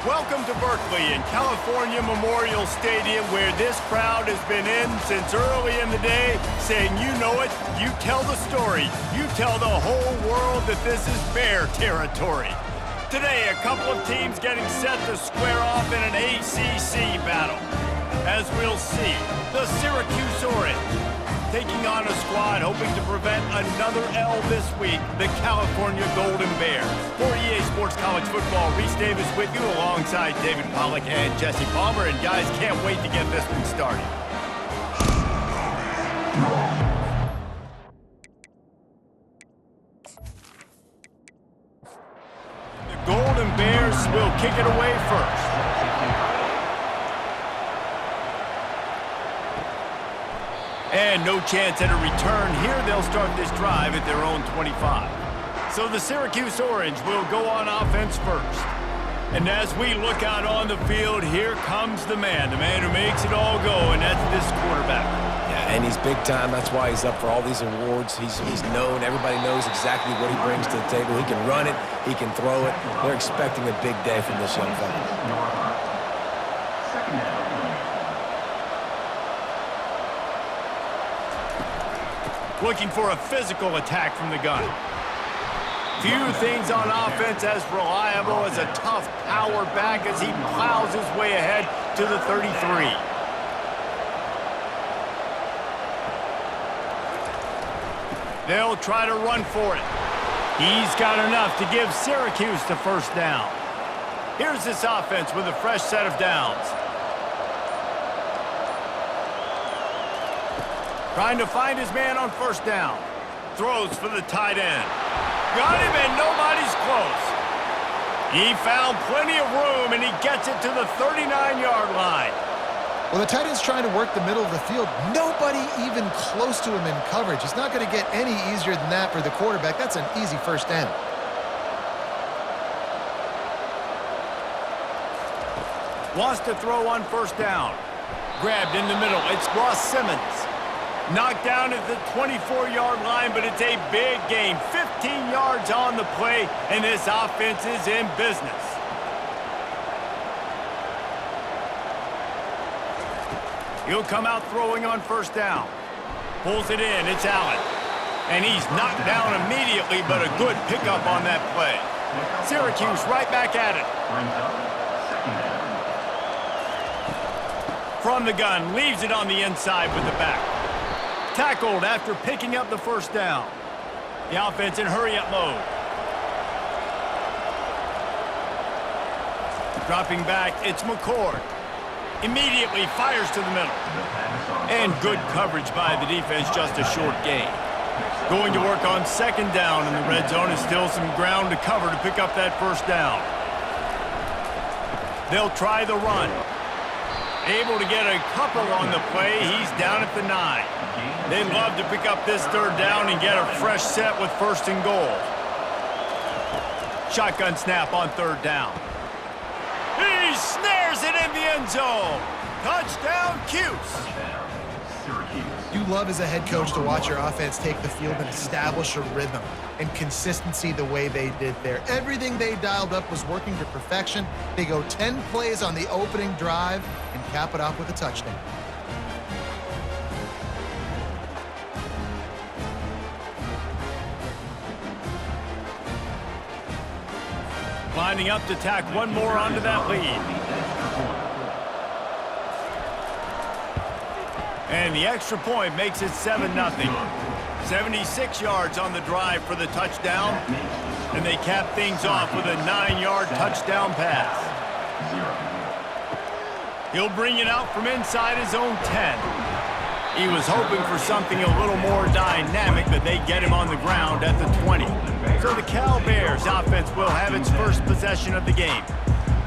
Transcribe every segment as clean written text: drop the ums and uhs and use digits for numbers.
Welcome to Berkeley and California Memorial Stadium, where this crowd has been in since early in the day, saying, you know it, you tell the story, you tell the whole world that this is Bear territory. Today, a couple of teams getting set to square off in an ACC battle. As we'll see, the Syracuse Orange taking on a squad hoping to prevent another L this week, the California Golden Bears. For EA Sports College Football, Reese Davis with you alongside David Pollack and Jesse Palmer. And guys, can't wait to get this one started. The Golden Bears will kick it away first. And no chance at a return here. They'll start this drive at their own 25. So the Syracuse Orange will go on offense first. And as we look out on the field, here comes the man who makes it all go, and that's this quarterback. Yeah, and he's big time. That's why he's up for all these awards. He's known. Everybody knows exactly what he brings to the table. He can run it. He can throw it. They're expecting a big day from this young fella. Second down. Looking for a physical attack from the gun. Few things on offense as reliable as a tough power back as he plows his way ahead to the 33. They'll try to run for it. He's got enough to give Syracuse the first down. Here's this offense with a fresh set of downs. Trying to find his man on first down. Throws for the tight end. Got him and nobody's close. He found plenty of room and he gets it to the 39-yard line. Well, the tight end's trying to work the middle of the field. Nobody even close to him in coverage. It's not going to get any easier than that for the quarterback. That's an easy first down. Wants to throw on first down. Grabbed in the middle. It's Ross Simmons. Knocked down at the 24-yard line, but it's a big gain. 15 yards on the play, and this offense is in business. He'll come out throwing on first down. Pulls it in. It's Allen. And he's knocked down immediately, but a good pickup on that play. Syracuse right back at it. From the gun, leaves it on the inside with the back. Tackled after picking up the first down. The offense in hurry-up mode. Dropping back, it's McCord. Immediately fires to the middle. And good coverage by the defense, just a short gain. Going to work on second down in the red zone. Is still some ground to cover to pick up that first down. They'll try the run. Able to get a couple on the play. He's down at the 9. They'd love to pick up this third down and get a fresh set with first and goal. Shotgun snap on third down. He snares it in the end zone. Touchdown, Cuse. You love as a head coach to watch your offense take the field and establish a rhythm and consistency the way they did there. Everything they dialed up was working to perfection. They go 10 plays on the opening drive and cap it off with a touchdown. Lining up to tack one more onto that lead. And the extra point makes it 7-0. 76 yards on the drive for the touchdown. And they cap things off with a 9-yard touchdown pass. He'll bring it out from inside his own 10. He was hoping for something a little more dynamic, but they get him on the ground at the 20. So the Cal Bears offense will have its first possession of the game.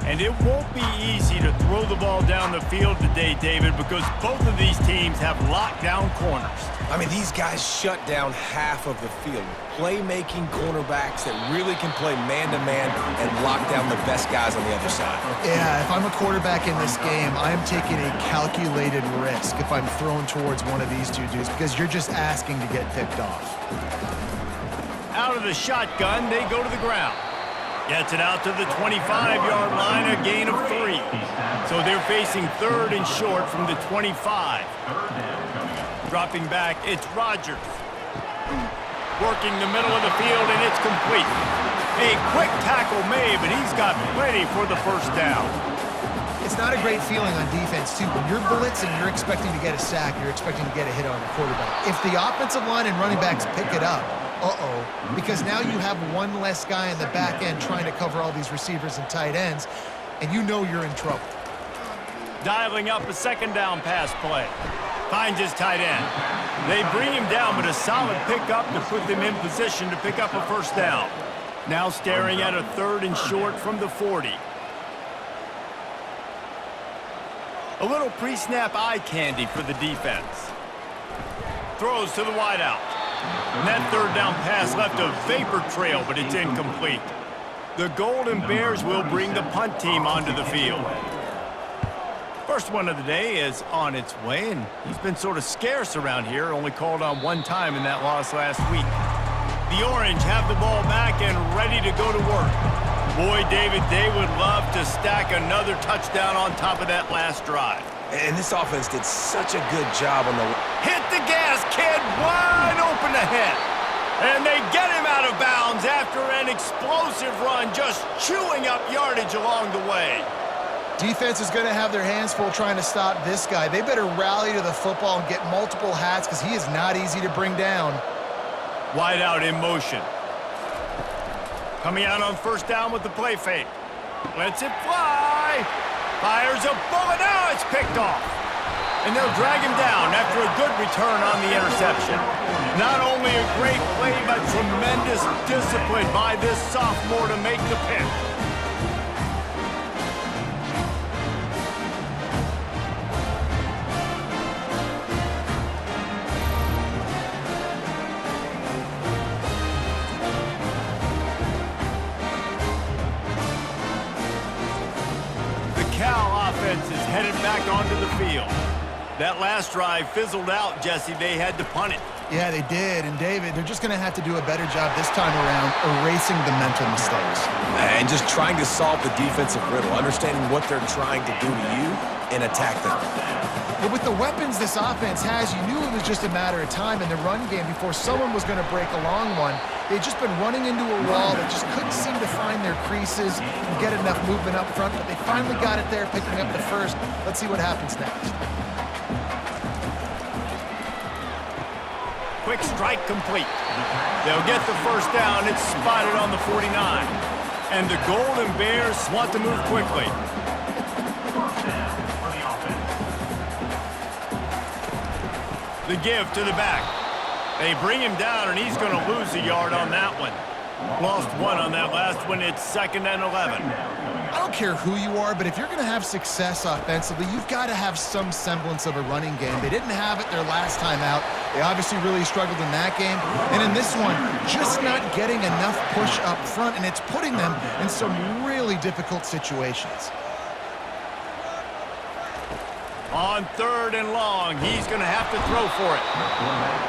And it won't be easy to throw the ball down the field today, David, because both of these teams have lockdown corners. I mean, these guys shut down half of the field. Playmaking cornerbacks that really can play man-to-man and lock down the best guys on the other side. Yeah, if I'm a quarterback in this game, I'm taking a calculated risk if I'm thrown towards one of these two dudes because you're just asking to get picked off. Out of the shotgun, they go to the ground. Gets it out to the 25-yard line, a gain of 3. So they're facing 3rd and short from the 25. Dropping back, it's Rodgers. Working the middle of the field, and it's complete. A quick tackle made, but he's got plenty for the first down. It's not a great feeling on defense, too. When you're blitzing, you're expecting to get a sack. You're expecting to get a hit on the quarterback. If the offensive line and running backs pick it up, because now you have one less guy in the back end trying to cover all these receivers and tight ends, and you know you're in trouble. Dialing up a second down pass play. Finds his tight end. They bring him down, but a solid pickup to put them in position to pick up a first down. Now staring at a 3rd and short from the 40. A little pre-snap eye candy for the defense. Throws to the wideout. And that 3rd down pass left a vapor trail, but it's incomplete. The Golden Bears will bring the punt team onto the field. First one of the day is on its way, and he's been sort of scarce around here, only called on one time in that loss last week. The Orange have the ball back and ready to go to work. Boy, David, they would love to stack another touchdown on top of that last drive. And this offense did such a good job on the... Hit the gas, kid, wide open ahead. And they get him out of bounds after an explosive run, just chewing up yardage along the way. Defense is going to have their hands full trying to stop this guy. They better rally to the football and get multiple hats because he is not easy to bring down. Wide out in motion. Coming out on first down with the play fake. Lets it fly. Fires a bullet. Now it's picked off. And they'll drag him down after a good return on the interception. Not only a great play, but tremendous discipline by this sophomore to make the pick. Is headed back onto the field. That last drive fizzled out, Jesse. They had to punt it. Yeah, they did. And, David, they're just going to have to do a better job this time around erasing the mental mistakes. And just trying to solve the defensive riddle, understanding what they're trying to do to you and attack them. But with the weapons this offense has, you knew it was just a matter of time in the run game before someone was going to break a long one. They'd just been running into a wall. They just couldn't seem to find their creases and get enough movement up front, but they finally got it there, picking up the first. Let's see what happens next. Quick strike complete. They'll get the first down. It's spotted on the 49. And the Golden Bears want to move quickly. The give to the back. They bring him down, and he's going to lose a yard on that one. Lost one on that last one. It's 2nd and 11. I don't care who you are, but if you're going to have success offensively, you've got to have some semblance of a running game. They didn't have it their last time out. They obviously really struggled in that game. And in this one, just not getting enough push up front, and it's putting them in some really difficult situations. On 3rd and long, he's going to have to throw for it.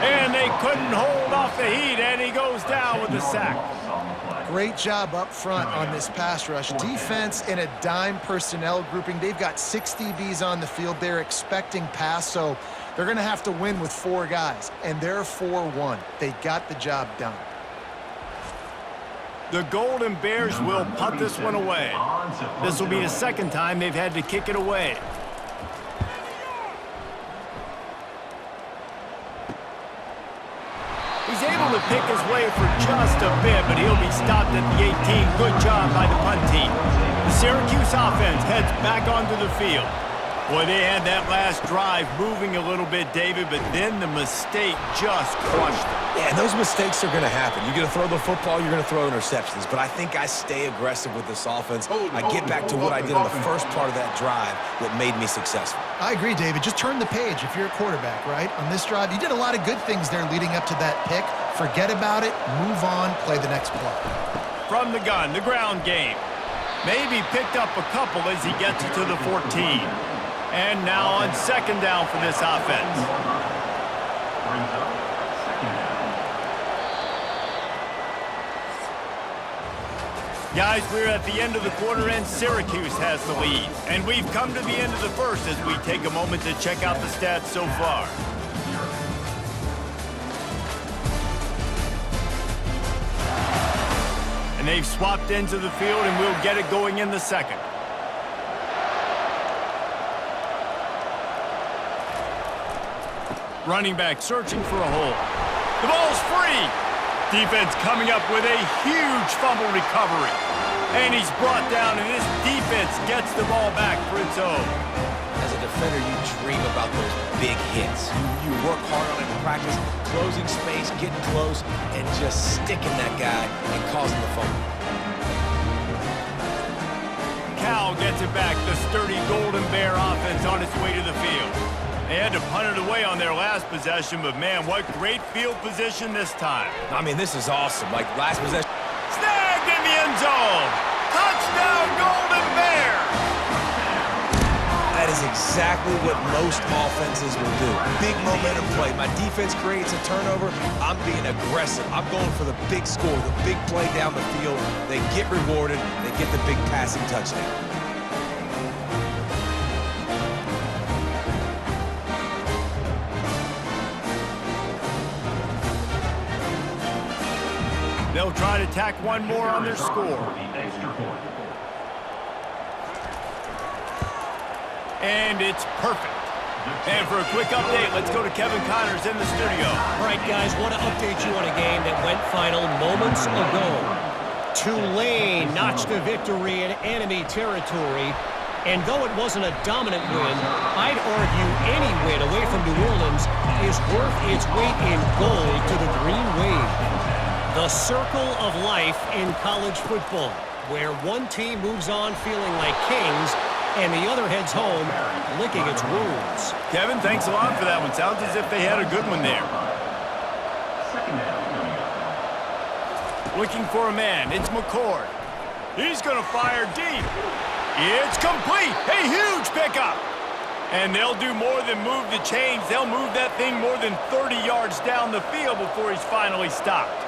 And they couldn't hold off the heat, and he goes down with the sack. Great job up front on this pass rush. Defense in a dime personnel grouping. They've got 6 DBs on the field. They're expecting pass, so they're going to have to win with 4 guys, and they're 4-1. They got the job done. The Golden Bears will punt this one away. This will be the second time they've had to kick it away. He's able to pick his way for just a bit, but he'll be stopped at the 18. Good job by the punt team. The Syracuse offense heads back onto the field. Boy, they had that last drive moving a little bit, David, but then the mistake just crushed them. Yeah, and those mistakes are going to happen. You're going to throw the football, you're going to throw interceptions. But I think I stay aggressive with this offense. I get back to what I did in the first part of that drive that made me successful. I agree, David. Just turn the page if you're a quarterback, right? On this drive, you did a lot of good things there leading up to that pick. Forget about it, move on, play the next play. From the gun, the ground game. Maybe picked up a couple as he gets it to the 14. And now on 2nd down for this offense. Guys, we're at the end of the quarter and Syracuse has the lead. And we've come to the end of the first as we take a moment to check out the stats so far. And they've swapped into the field and we'll get it going in the second. Running back searching for a hole. The ball's free. Defense coming up with a huge fumble recovery. And he's brought down, and this defense gets the ball back for its own. As a defender, you dream about those big hits. You work hard on it in practice, closing space, getting close, and just sticking that guy and causing the fumble. Cal gets it back. The sturdy Golden Bear offense on its way to the field. They had to punt it away on their last possession, but man, what great field position this time. I mean, this is awesome. Like last possession. Snagged in the end zone. Touchdown, Golden Bear. That is exactly what most offenses will do. Big momentum play. My defense creates a turnover. I'm being aggressive. I'm going for the big score, the big play down the field. They get rewarded. They get the big passing touchdown. They'll try to tack one more on their score. And it's perfect. And for a quick update, let's go to Kevin Connors in the studio. All right, guys, want to update you on a game that went final moments ago. Tulane notched a victory in enemy territory. And though it wasn't a dominant win, I'd argue any win away from New Orleans is worth its weight in gold to the Green Wave. The circle of life in college football, where one team moves on feeling like kings and the other heads home licking its wounds. Kevin, thanks a lot for that one. Sounds as if they had a good one there. Looking for a man. It's McCord. He's going to fire deep. It's complete. A huge pickup. And they'll do more than move the chains. They'll move that thing more than 30 yards down the field before he's finally stopped.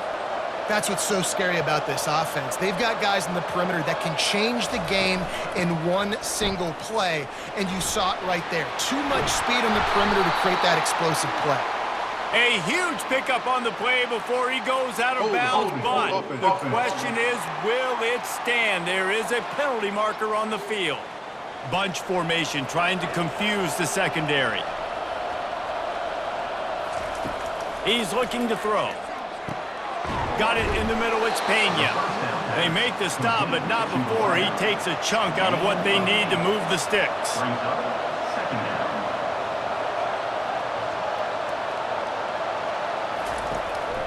That's what's so scary about this offense. They've got guys in the perimeter that can change the game in one single play, and you saw it right there. Too much speed on the perimeter to create that explosive play. A huge pickup on the play before he goes out of bounds, but the question is, will it stand? There is a penalty marker on the field. Bunch formation trying to confuse the secondary. He's looking to throw. Got it in the middle, it's Pena. They make the stop, but not before he takes a chunk out of what they need to move the sticks.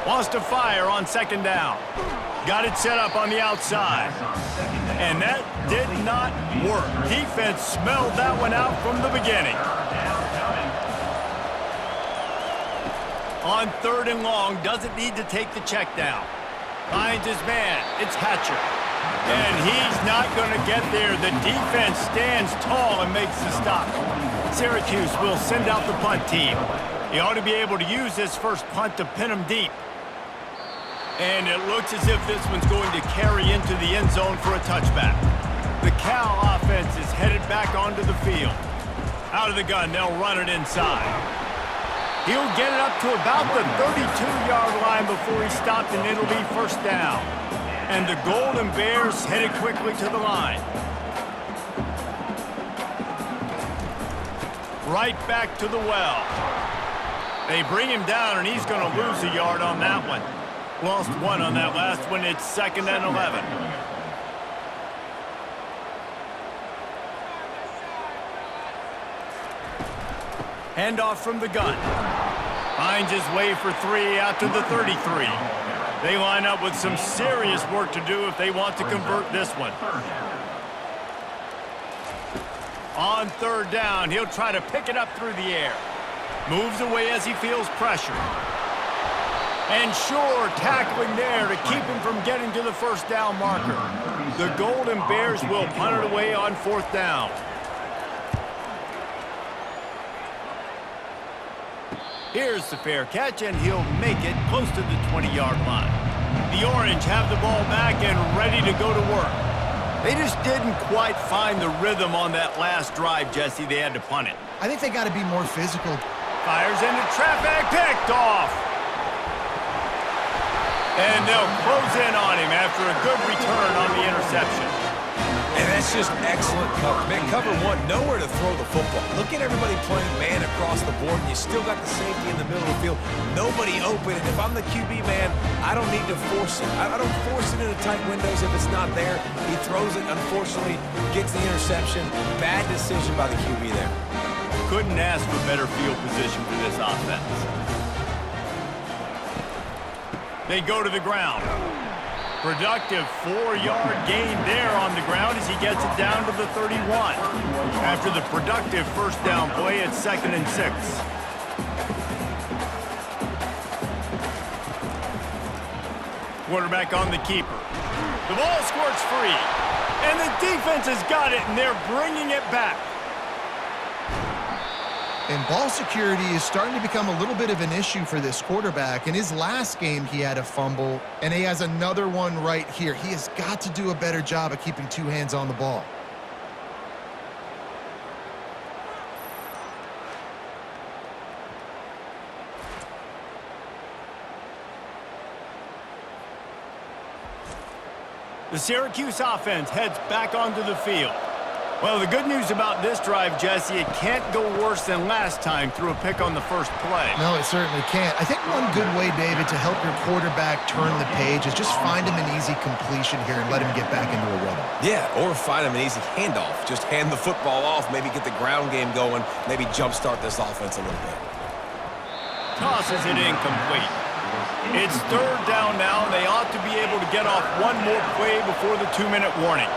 Wants to fire on second down. Got it set up on the outside. And that did not work. Defense smelled that one out from the beginning. On third and long, doesn't need to take the check down. Finds his man, it's Hatcher. And he's not going to get there. The defense stands tall and makes the stop. Syracuse will send out the punt team. He ought to be able to use this first punt to pin him deep. And it looks as if this one's going to carry into the end zone for a touchback. The Cal offense is headed back onto the field. Out of the gun, they'll run it inside. He'll get it up to about the 32-yard line before he stopped, and it'll be first down. And the Golden Bears headed quickly to the line. Right back to the well. They bring him down, and he's going to lose a yard on that one. Lost one on that last one. It's 2nd and 11. Handoff from the gun. Finds his way for 3 out to the 33. They line up with some serious work to do if they want to convert this one. On third down, he'll try to pick it up through the air. Moves away as he feels pressure. And sure, tackling there to keep him from getting to the first down marker. The Golden Bears will punt it away on 4th down. Here's the fair catch, and he'll make it close to the 20-yard line. The Orange have the ball back and ready to go to work. They just didn't quite find the rhythm on that last drive, Jesse. They had to punt it. I think they got to be more physical. Fires into traffic, picked off. And they'll close in on him after a good return on the interception. And that's just excellent cover. Man, cover one, nowhere to throw the football. Look at everybody playing man across the board, and you still got the safety in the middle of the field. Nobody open, and if I'm the QB, man, I don't need to force it. I don't force it into tight windows if it's not there. He throws it, unfortunately, gets the interception. Bad decision by the QB there. Couldn't ask for better field position for this offense. They go to the ground. Productive 4-yard gain there on the ground as he gets it down to the 31. After the productive first down play, it's 2nd and 6. Quarterback on the keeper. The ball squirts free. And the defense has got it, and they're bringing it back. And ball security is starting to become a little bit of an issue for this quarterback. In his last game, he had a fumble, and he has another one right here. He has got to do a better job of keeping two hands on the ball. The Syracuse offense heads back onto the field. Well, the good news about this drive, Jesse, it can't go worse than last time through a pick on the first play. No, it certainly can't. I think one good way, David, to help your quarterback turn the page is just find him an easy completion here and let him get back into a rhythm. Yeah, or find him an easy handoff. Just hand the football off, maybe get the ground game going, maybe jumpstart this offense a little bit. Tosses it incomplete. It's 3rd down now, and they ought to be able to get off one more play before the 2-minute warning.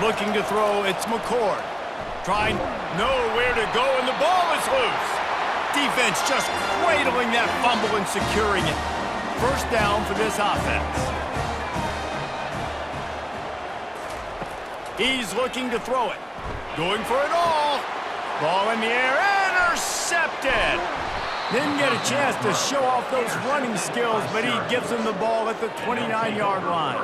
Looking to throw, it's McCord. Trying nowhere to go, and the ball is loose. Defense just cradling that fumble and securing it. First down for this offense. He's looking to throw it. Going for it all. Ball in the air, intercepted. Didn't get a chance to show off those running skills, but he gives him the ball at the 29-yard line.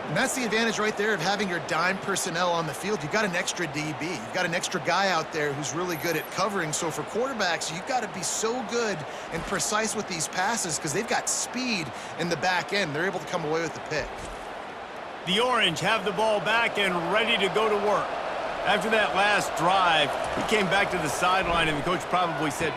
And that's the advantage right there of having your dime personnel on the field. You've got an extra DB. You've got an extra guy out there who's really good at covering. So for quarterbacks, you've got to be so good and precise with these passes because they've got speed in the back end. They're able to come away with the pick. The Orange have the ball back and ready to go to work. After that last drive, he came back to the sideline, and the coach probably said,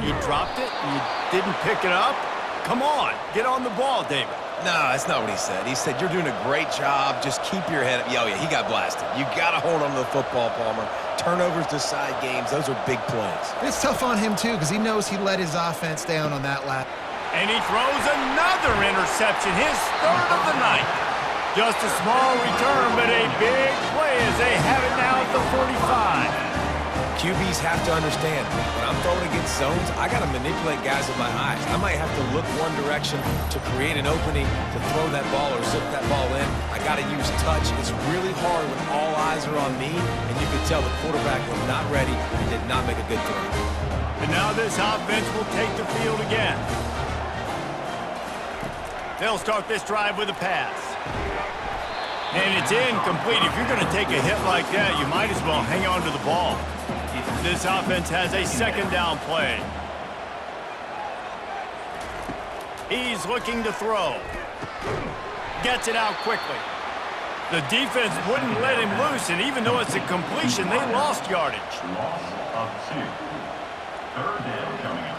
"You dropped it? You didn't pick it up? Come on, get on the ball, David." No, that's not what he said. He said, you're doing a great job. Just keep your head up. Oh, yeah, he got blasted. You got to hold on to the football, Palmer. Turnovers decide games. Those are big plays. It's tough on him, too, because he knows he let his offense down on that lap. And he throws another interception, his 3rd of the night. Just a small return, but a big play as they have it now at the 45. QBs have to understand, when I'm throwing against zones, I got to manipulate guys with my eyes. I might have to look one direction to create an opening to throw that ball or zip that ball in. I got to use touch. It's really hard when all eyes are on me, and you can tell the quarterback was not ready and did not make a good throw. And now this offense will take the field again. They'll start this drive with a pass. And it's incomplete. If you're going to take a hit like that, you might as well hang on to the ball. This offense has a 2nd down play. He's looking to throw. Gets it out quickly. The defense wouldn't let him loose, and even though it's a completion, they lost yardage. Loss of 2. 3rd down coming up.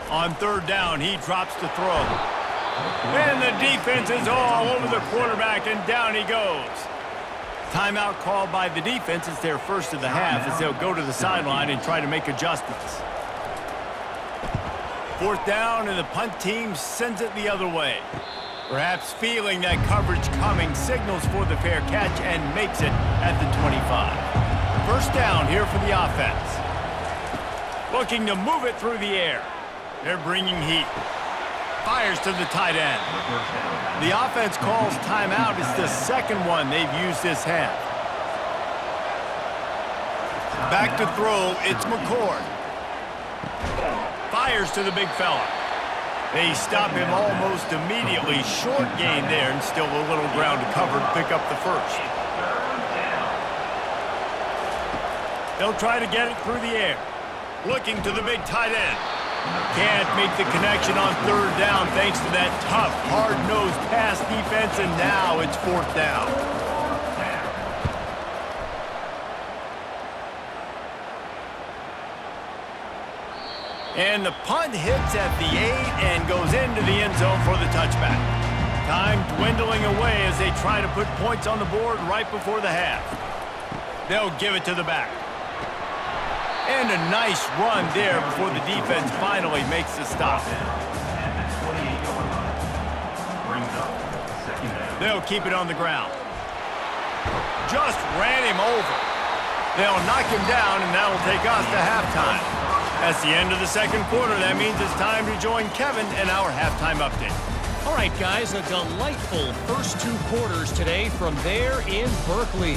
On 3rd down, he drops to throw. And the defense is all over the quarterback, and down he goes. Timeout called by the defense. It's their first of the half as they'll go to the sideline and try to make adjustments. 4th down, and the punt team sends it the other way. Perhaps feeling that coverage coming, signals for the fair catch and makes it at the 25. First down here for the offense. Looking to move it through the air. They're bringing heat. Fires to the tight end. The offense calls timeout. It's the second one they've used this half. Back to throw, it's McCord. Fires to the big fella. They stop him almost immediately. Short gain there, and still a little ground to cover to pick up the first. They'll try to get it through the air. Looking to the big tight end. Can't make the connection on third down thanks to that tough, hard-nosed pass defense, and now it's fourth down. And the punt hits at the 8 and goes into the end zone for the touchback. Time dwindling away as they try to put points on the board right before the half. They'll give it to the back. And a nice run there before the defense finally makes the stop. They'll keep it on the ground. Just ran him over. They'll knock him down, and that'll take us to halftime. That's the end of the second quarter. That means it's time to join Kevin in our halftime update. All right, guys, a delightful first two quarters today from there in Berkeley.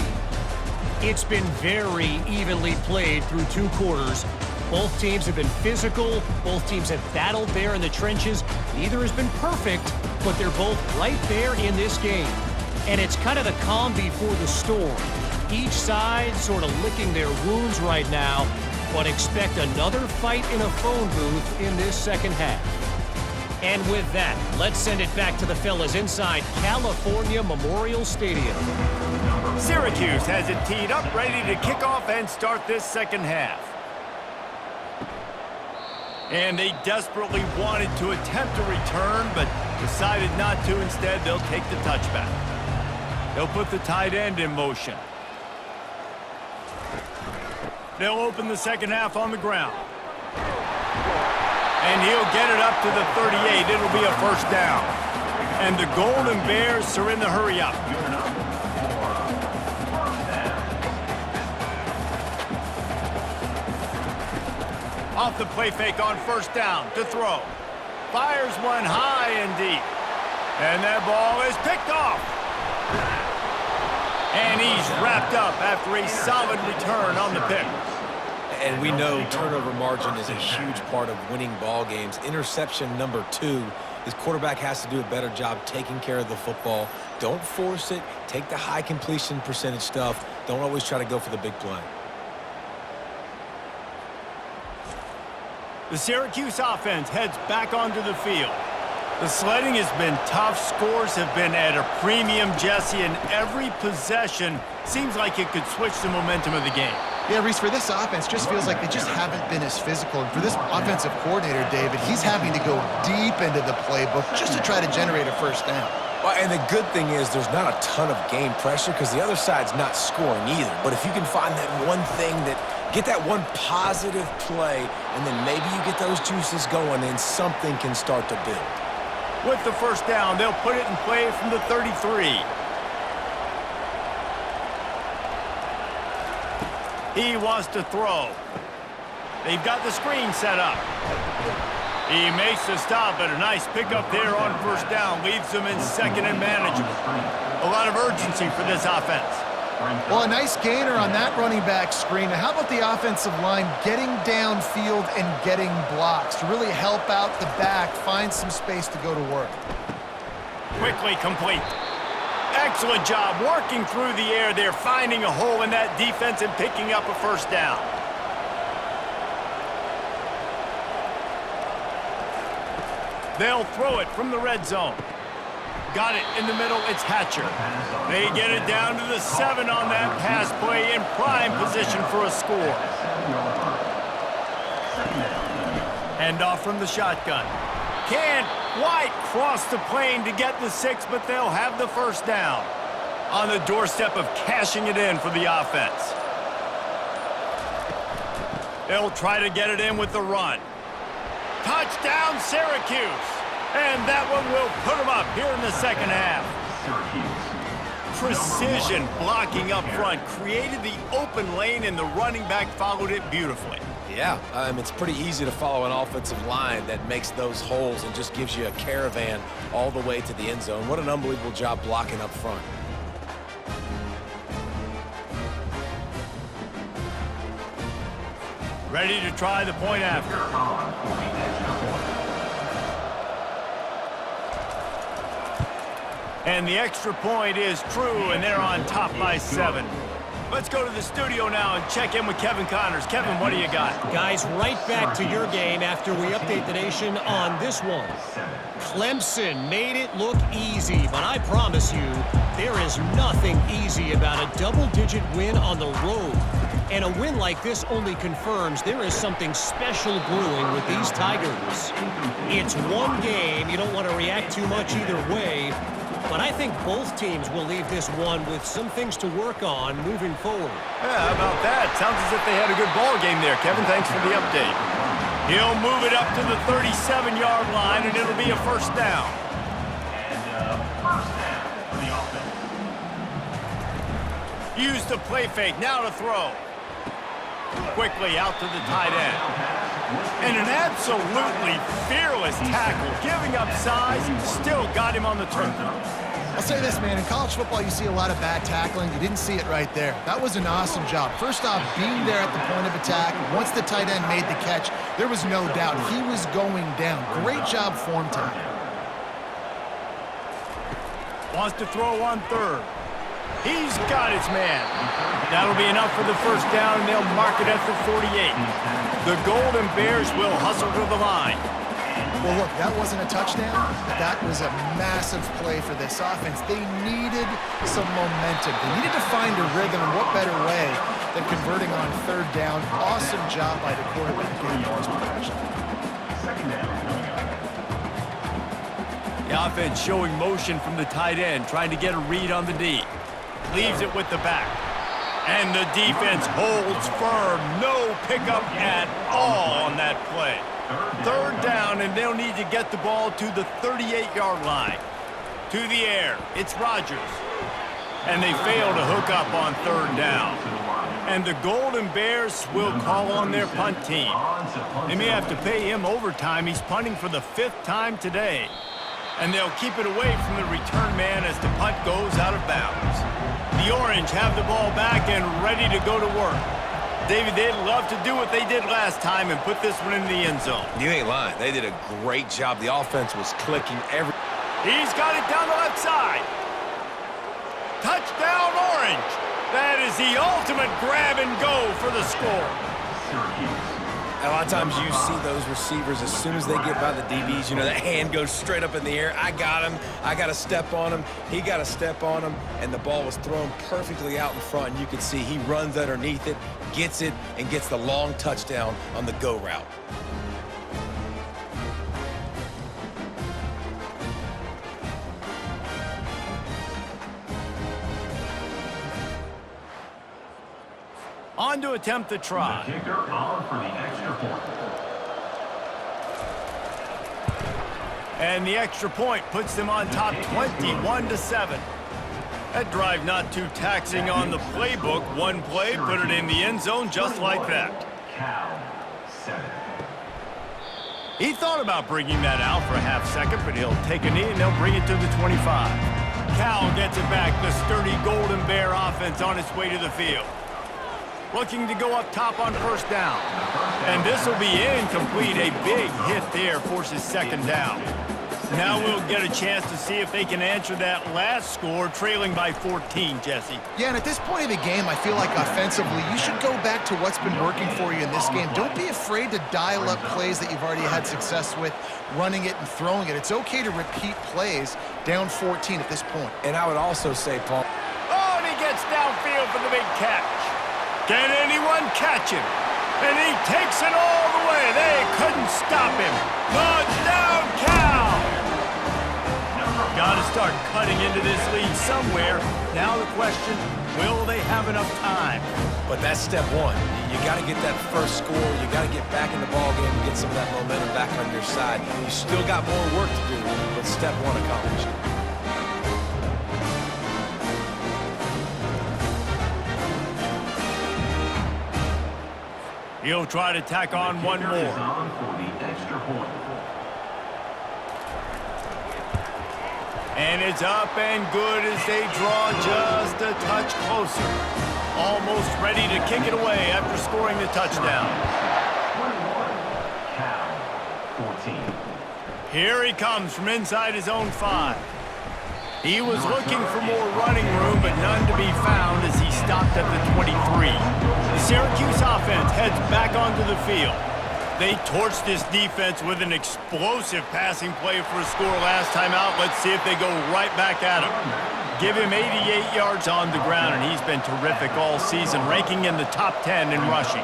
It's been very evenly played through two quarters. Both teams have been physical. Both teams have battled there in the trenches. Neither has been perfect, but they're both right there in this game. And it's kind of the calm before the storm. Each side sort of licking their wounds right now, but expect another fight in a phone booth in this second half. And with that, let's send it back to the fellas inside California Memorial Stadium. Syracuse has it teed up, ready to kick off and start this second half. And they desperately wanted to attempt a return, but decided not to. Instead, they'll take the touchback. They'll put the tight end in motion. They'll open the second half on the ground. And he'll get it up to the 38. It'll be a first down. And the Golden Bears are in the hurry-up. Off the play fake on first down to throw. Fires one high and deep. And that ball is picked off. And he's wrapped up after a solid return on the pick. And we know turnover margin is a huge part of winning ball games. Interception number 2. This quarterback has to do a better job taking care of the football. Don't force it. Take the high completion percentage stuff. Don't always try to go for the big play. The Syracuse offense heads back onto the field. The sledding has been tough. Scores have been at a premium, Jesse, and every possession seems like it could switch the momentum of the game. Yeah, Reese, for this offense, just feels like they just haven't been as physical. And for this offensive coordinator, David, he's having to go deep into the playbook just to try to generate a first down. Well, and the good thing is there's not a ton of game pressure because the other side's not scoring either. But if you can find that one thing get that one positive play, and then maybe you get those juices going, and something can start to build. With the first down, they'll put it in play from the 33. He wants to throw. They've got the screen set up. He makes the stop, but a nice pickup there on first down. Leaves them in second and manageable. A lot of urgency for this offense. Well, a nice gainer on that running back screen. Now, how about the offensive line getting downfield and getting blocks to really help out the back, find some space to go to work? Quickly complete. Excellent job working through the air there, finding a hole in that defense and picking up a first down. They'll throw it from the red zone. Got it in the middle, it's Hatcher. They get it down to the 7 on that pass play in prime position for a score. Hand off from the shotgun. Can't quite cross the plane to get the 6, but they'll have the first down. On the doorstep of cashing it in for the offense. They'll try to get it in with the run. Touchdown, Syracuse! And that one will put them up here in the second half. Precision blocking up front created the open lane, and the running back followed it beautifully. Yeah, it's pretty easy to follow an offensive line that makes those holes and just gives you a caravan all the way to the end zone. What an unbelievable job blocking up front. Ready to try the point after. And the extra point is true, and they're on top by 7. Let's go to the studio now and check in with Kevin Connors. Kevin, what do you got? Guys, right back to your game after we update the nation on this one. Clemson made it look easy, but I promise you, there is nothing easy about a double-digit win on the road. And a win like this only confirms there is something special brewing with these Tigers. It's one game. You don't want to react too much either way. But I think both teams will leave this one with some things to work on moving forward. Yeah, how about that? Sounds as if they had a good ball game there, Kevin. Thanks for the update. He'll move it up to the 37-yard line, and it'll be a first down. First down for the offense. Use the play fake. Now to throw. Quickly out to the tight end. And an absolutely fearless tackle, giving up size, still got him on the turn. I'll say this, man. In college football, you see a lot of bad tackling. You didn't see it right there. That was an awesome job. First off, being there at the point of attack. Once the tight end made the catch, there was no doubt he was going down. Great job form time. Wants to throw on third. He's got his man. That'll be enough for the first down, and they'll mark it at the 48. The Golden Bears will hustle to the line. Well, look, that wasn't a touchdown, but that was a massive play for this offense. They needed some momentum. They needed to find a rhythm, and what better way than converting on third down. Awesome job by the quarterback getting those progression. The offense showing motion from the tight end, trying to get a read on the D. Leaves it with the back. And the defense holds firm. No pickup at all on that play. Third down, and they'll need to get the ball to the 38-yard line. To the air, it's Rodgers. And they fail to hook up on third down. And the Golden Bears will call on their punt team. They may have to pay him overtime. He's punting for the 5th time today. And they'll keep it away from the return man as the punt goes out of bounds. The Orange have the ball back and ready to go to work. David, they'd love to do what they did last time and put this one in the end zone. You ain't lying. They did a great job. The offense was clicking every... He's got it down the left side. Touchdown, Orange. That is the ultimate grab and go for the score. A lot of times you see those receivers, as soon as they get by the DBs, you know, that hand goes straight up in the air. I got him. I got to step on him. He got to step on him. And the ball was thrown perfectly out in front. And you can see he runs underneath it, gets it, and gets the long touchdown on the go route. On to attempt the try. The kicker on for the extra point. And the extra point puts them on top 21-7. That drive not too taxing on the playbook. One play, put it in the end zone just like that. Cal 7. He thought about bringing that out for a half second, but he'll take a knee and they'll bring it to the 25. Cal gets it back. The sturdy Golden Bear offense on its way to the field. Looking to go up top on first down. And this will be incomplete. A big hit there forces second down. Now we'll get a chance to see if they can answer that last score, trailing by 14, Jesse. Yeah, and at this point of the game, I feel like offensively, you should go back to what's been working for you in this game. Don't be afraid to dial up plays that you've already had success with, running it and throwing it. It's okay to repeat plays down 14 at this point. And I would also say, Paul... Oh, and he gets downfield for the big catch. Can anyone catch him? And he takes it all the way. They couldn't stop him. Touchdown, Cal! Got his start cutting into this lead somewhere. Now the question, will they have enough time? But that's step one. You got to get that first score. You got to get back in the ball game and get some of that momentum back on your side. You still got more work to do, but step one accomplished. He'll try to tack on one more. And it's up and good as they draw just a touch closer. Almost ready to kick it away after scoring the touchdown. 14. Here he comes from inside his own 5. He was looking for more running room, but none to be found as he stopped at the 23. The Syracuse offense heads back onto the field. They torched this defense with an explosive passing play for a score last time out. Let's see if they go right back at him. Give him 88 yards on the ground, and he's been terrific all season, ranking in the top 10 in rushing.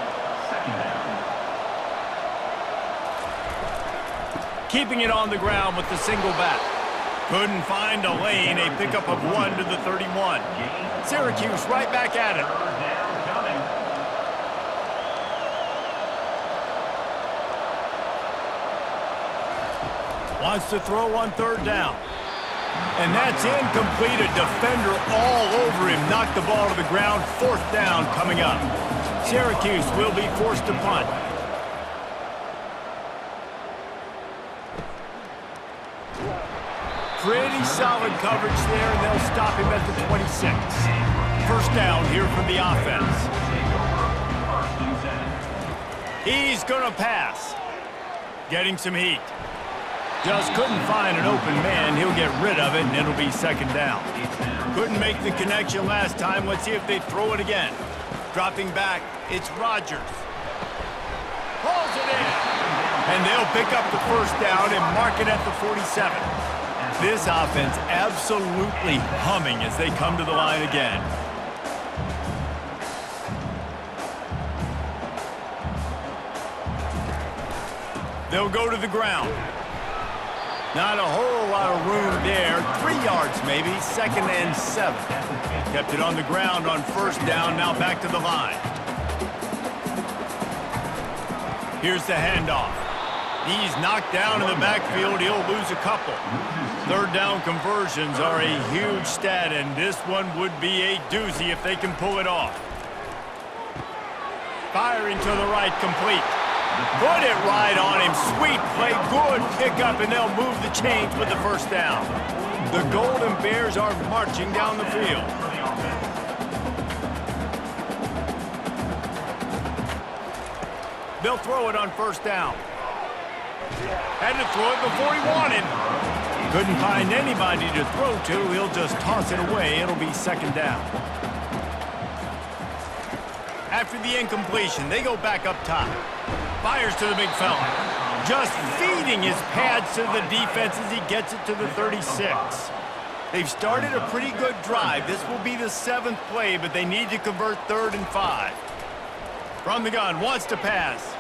Keeping it on the ground with the single back. Couldn't find a lane, a pickup of 1 to the 31. Syracuse right back at it. Wants to throw on 3rd down. And that's incomplete. A defender all over him. Knocked the ball to the ground. 4th down coming up. Syracuse will be forced to punt. Pretty solid coverage there, and they'll stop him at the 26. 1st down here for the offense. He's going to pass. Getting some heat. Just couldn't find an open man. He'll get rid of it, and it'll be 2nd down. Couldn't make the connection last time. Let's see if they throw it again. Dropping back, it's Rodgers. Pulls it in. And they'll pick up the 1st down and mark it at the 47. This offense absolutely humming as they come to the line again. They'll go to the ground. Not a whole lot of room there. 3 yards maybe, 2nd and 7. Kept it on the ground on 1st down, now back to the line. Here's the handoff. He's knocked down in the backfield. He'll lose a couple. 3rd down conversions are a huge stat, and this one would be a doozy if they can pull it off. Firing to the right, complete. Put it right on him. Sweet play, good pickup, and they'll move the chains with the 1st down. The Golden Bears are marching down the field. They'll throw it on 1st down. Had to throw it before he wanted. Couldn't find anybody to throw to. He'll just toss it away. It'll be 2nd down. After the incompletion, they go back up top. Fires to the big fella. Just feeding his pads to the defense as he gets it to the 36. They've started a pretty good drive. This will be the 7th play, but they need to convert 3rd and 5. From the gun, wants to pass.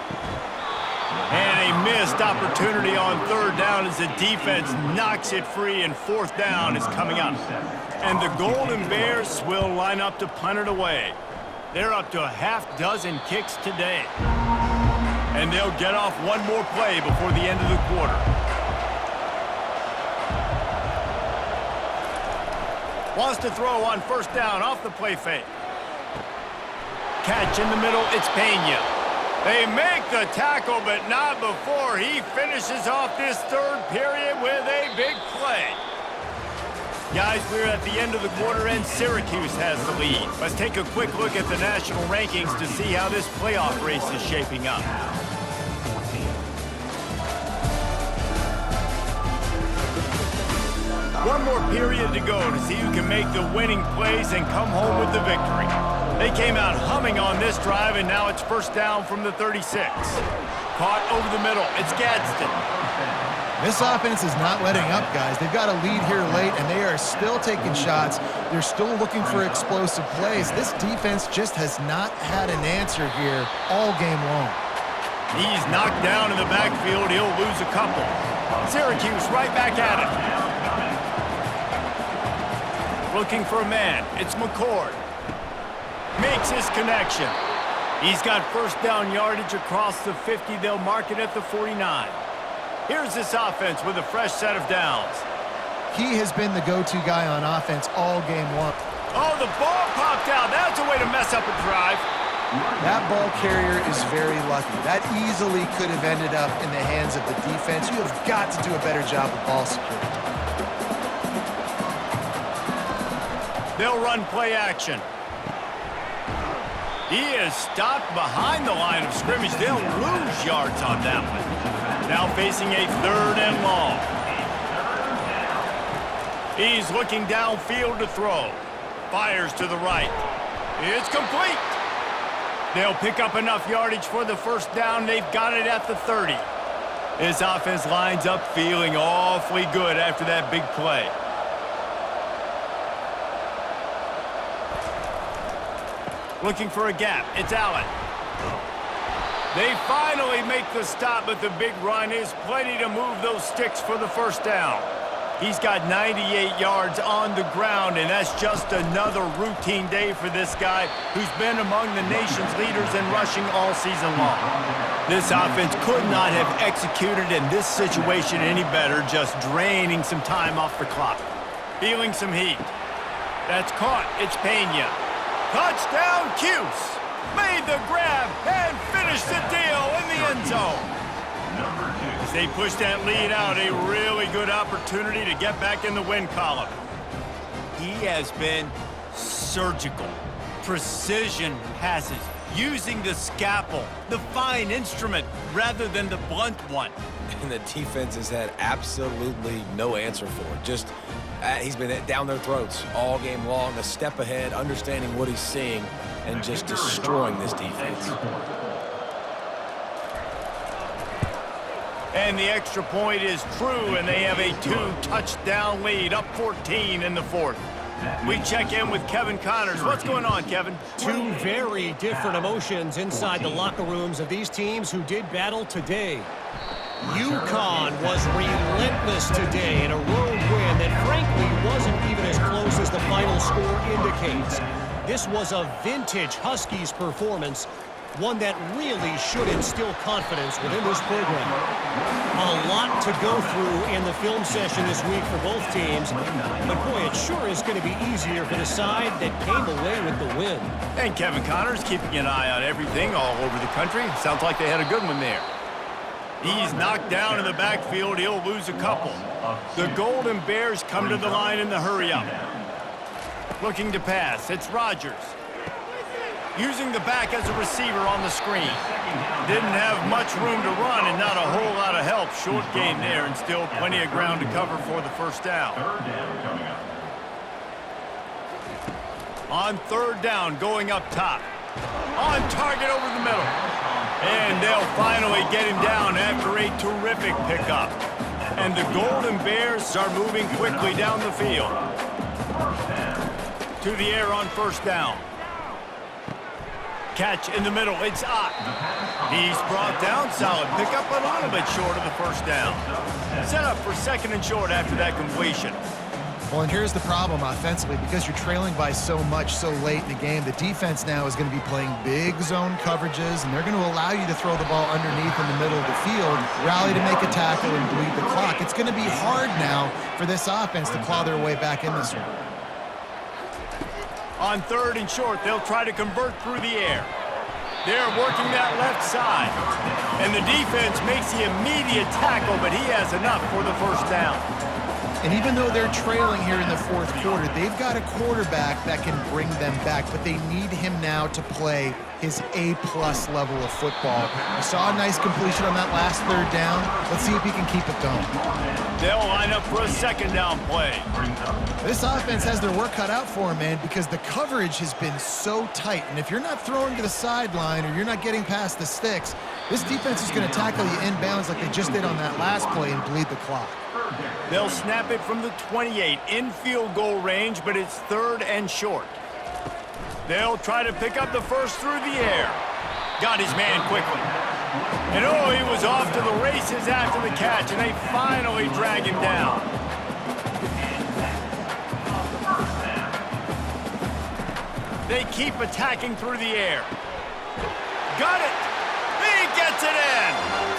And a missed opportunity on 3rd down as the defense knocks it free, and 4th down is coming up. And the Golden Bears will line up to punt it away. They're up to a half-dozen kicks today. And they'll get off one more play before the end of the quarter. Wants to throw on 1st down off the play fake. Catch in the middle, it's Pena. They make the tackle, but not before he finishes off this 3rd period with a big play. Guys, we're at the end of the quarter, and Syracuse has the lead. Let's take a quick look at the national rankings to see how this playoff race is shaping up. One more period to go to see who can make the winning plays and come home with the victory. They came out humming on this drive, and now it's 1st down from the 36. Caught over the middle. It's Gadsden. This offense is not letting up, guys. They've got a lead here late, and they are still taking shots. They're still looking for explosive plays. This defense just has not had an answer here all game long. He's knocked down in the backfield. He'll lose a couple. Syracuse right back at it. Looking for a man. It's McCord. Makes his connection. He's got first down yardage across the 50. They'll mark it at the 49. Here's this offense with a fresh set of downs. He has been the go-to guy on offense all game long. Oh, the ball popped out. That's a way to mess up a drive. That ball carrier is very lucky. That easily could have ended up in the hands of the defense. You have got to do a better job of ball security. They'll run play action. He is stopped behind the line of scrimmage. They'll lose yards on that one. Now facing a 3rd and long. He's looking downfield to throw. Fires to the right. It's complete. They'll pick up enough yardage for the first down. They've got it at the 30. This offense lines up feeling awfully good after that big play. Looking for a gap. It's Allen. They finally make the stop, but the big run is plenty to move those sticks for the first down. He's got 98 yards on the ground, and that's just another routine day for this guy who's been among the nation's leaders in rushing all season long. This offense could not have executed in this situation any better, just draining some time off the clock. Feeling some heat. That's caught. It's Pena. Touchdown, Cuse. Made the grab and finished the deal in the end zone. As they push that lead out, a really good opportunity to get back in the win column. He has been surgical. Precision passes, using the scalpel, the fine instrument, rather than the blunt one. And the defense has had absolutely no answer for it. Just, he's been down their throats all game long, a step ahead, understanding what he's seeing, and just destroying this defense. And the extra point is true, and they have a 2-touchdown lead, up 14 in the 4th. We check in with Kevin Connors. What's going on, Kevin? Two very different emotions inside the locker rooms of these teams who did battle today. UConn was relentless today in a road win that frankly wasn't even as close as the final score indicates. This was a vintage Huskies performance, one that really should instill confidence within this program. A lot to go through in the film session this week for both teams, but boy, it sure is going to be easier for the side that came away with the win. And Kevin Connors keeping an eye on everything all over the country. Sounds like they had a good one there. He's knocked down in the backfield. He'll lose a couple. The Golden Bears come to the line in the hurry-up. Looking to pass. It's Rodgers. Using the back as a receiver on the screen. Didn't have much room to run and not a whole lot of help. Short gain there and still plenty of ground to cover for the first down. On 3rd down, going up top. On target over the middle. And they'll finally get him down after a terrific pickup. And the Golden Bears are moving quickly down the field. To the air on first down. Catch in the middle. It's Ott. He's brought down. Solid pickup, a little bit short of the first down. Set up for 2nd and short after that completion. Well, and here's the problem offensively. Because you're trailing by so much so late in the game, the defense now is going to be playing big zone coverages, and they're going to allow you to throw the ball underneath in the middle of the field, rally to make a tackle, and bleed the clock. It's going to be hard now for this offense to claw their way back in this one. On 3rd and short, they'll try to convert through the air. They're working that left side. And the defense makes the immediate tackle, but he has enough for the first down. And even though they're trailing here in the 4th quarter, they've got a quarterback that can bring them back, but they need him now to play his A-plus level of football. We saw a nice completion on that last 3rd down. Let's see if he can keep it going. They'll line up for a 2nd down play. This offense has their work cut out for him, man, because the coverage has been so tight. And if you're not throwing to the sideline or you're not getting past the sticks, this defense is going to tackle you inbounds like they just did on that last play and bleed the clock. They'll snap it from the 28 in field goal range, but it's 3rd and short. They'll try to pick up the first through the air. Got his man quickly. And oh, he was off to the races after the catch, and they finally drag him down. They keep attacking through the air. Got it! He gets it in!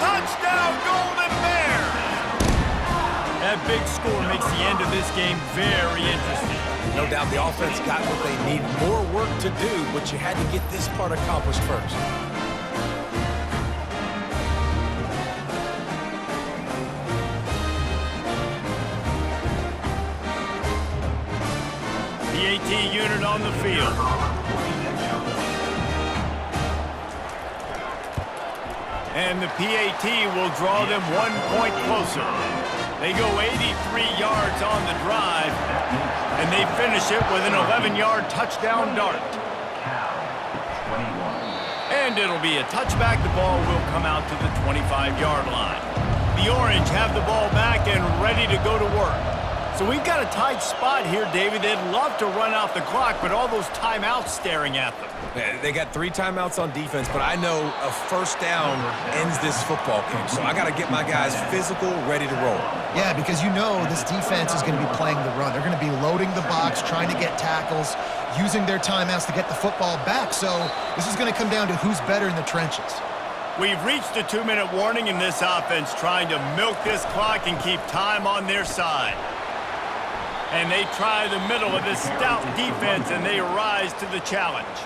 Touchdown, Golden Bears! That big score makes the end of this game very interesting. No doubt the offense got what they needed. More work to do, but you had to get this part accomplished first. PAT unit on the field. And the PAT will draw them 1 point closer. They go 83 yards on the drive, and they finish it with an 11-yard touchdown dart. And it'll be a touchback. The ball will come out to the 25-yard line. The Orange have the ball back and ready to go to work. So we've got a tight spot here, David. They'd love to run out the clock, but all those timeouts staring at them. They got 3 timeouts on defense, but I know a first down ends this football game. So I got to get my guys physical, ready to roll. Yeah, because you know this defense is going to be playing the run. They're going to be loading the box, trying to get tackles, using their timeouts to get the football back. So this is going to come down to who's better in the trenches. We've reached the 2-minute warning in this offense, trying to milk this clock and keep time on their side. And they try the middle of this stout defense, and they rise to the challenge.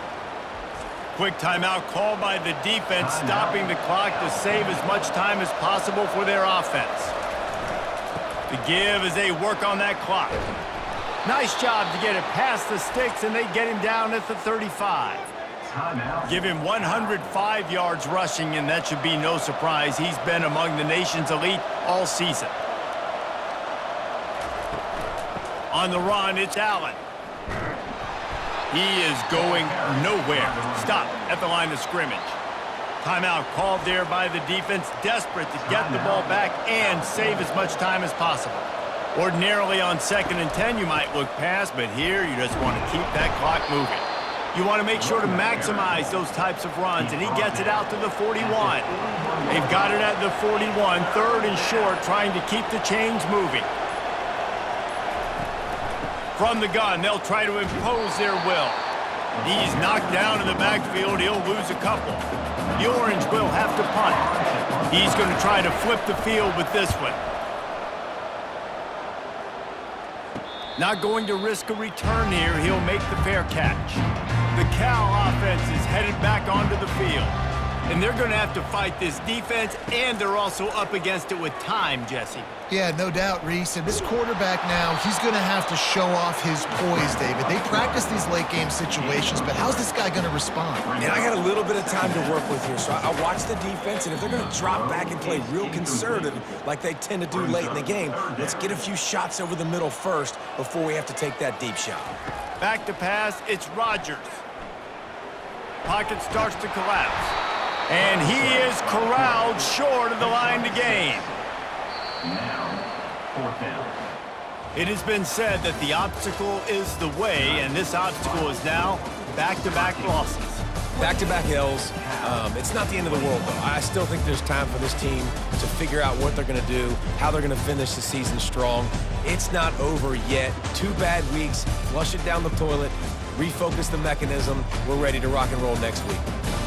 Quick timeout called by the defense, stopping the clock to save as much time as possible for their offense. The give as they work on that clock. Nice job to get it past the sticks, and they get him down at the 35. Give him 105 yards rushing, and that should be no surprise. He's been among the nation's elite all season. On the run, it's Allen. He is going nowhere. Stop at the line of scrimmage. Timeout called there by the defense, desperate to get the ball back and save as much time as possible. Ordinarily on 2nd and 10, you might look past, but here you just want to keep that clock moving. You want to make sure to maximize those types of runs, and he gets it out to the 41. They've got it at the 41, 3rd and short, trying to keep the chains moving. From the gun, they'll try to impose their will. He's knocked down in the backfield. He'll lose a couple. The Orange will have to punt. He's going to try to flip the field with this one. Not going to risk a return here. He'll make the fair catch. The Cal offense is headed back onto the field. And they're going to have to fight this defense, and they're also up against it with time, Jesse. Yeah, no doubt, Reese. And this quarterback now, he's going to have to show off his poise, David. They practice these late-game situations, but how's this guy going to respond? And I got a little bit of time to work with here, so I watch the defense, and if they're going to drop back and play real conservative like they tend to do late in the game, let's get a few shots over the middle first before we have to take that deep shot. Back to pass, it's Rodgers. Pocket starts to collapse. And he is corralled short of the line to gain. Now, 4th down. It has been said that the obstacle is the way, and this obstacle is now back-to-back losses. Back-to-back L's. It's not the end of the world, though. I still think there's time for this team to figure out what they're going to do, how they're going to finish the season strong. It's not over yet. 2 bad weeks. Flush it down the toilet. Refocus the mechanism. We're ready to rock and roll next week.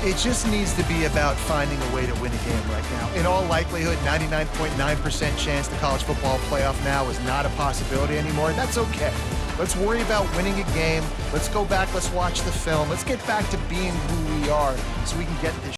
It just needs to be about finding a way to win a game right now. In all likelihood, 99.9% chance the college football playoff now is not a possibility anymore. That's okay. Let's worry about winning a game. Let's go back. Let's watch the film. Let's get back to being who we are so we can get this